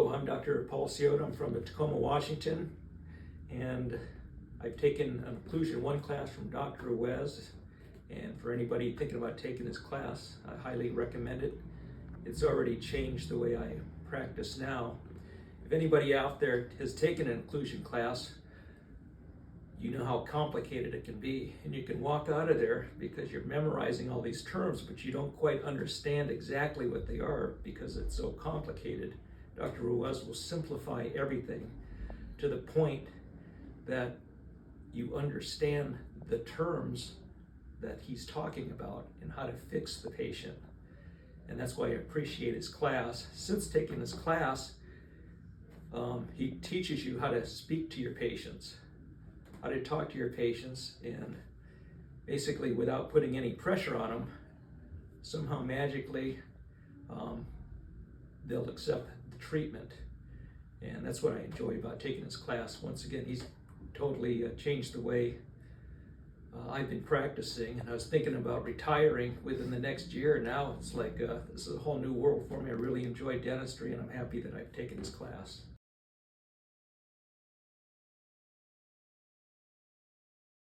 Hello, I'm Dr. Paul Sioda. I'm from Tacoma, Washington, and I've taken an Occlusion 1 class from Dr. Wes, and for anybody thinking about taking this class, I highly recommend it. It's already changed the way I practice now. If anybody out there has taken an occlusion class, you know how complicated it can be, and you can walk out of there because you're memorizing all these terms, but you don't quite understand exactly what they are because it's so complicated. Dr. Ruiz will simplify everything to the point that you understand the terms that he's talking about and how to fix the patient. And that's why I appreciate his class. Since taking this class, he teaches you how to speak to your patients, how to talk to your patients, and basically without putting any pressure on them, somehow magically they'll accept the treatment. And that's what I enjoy about taking this class. Once again, he's totally changed the way I've been practicing, and I was thinking about retiring within the next year. Now it's like this is a whole new world for me. I really enjoy dentistry, and I'm happy that I've taken this class.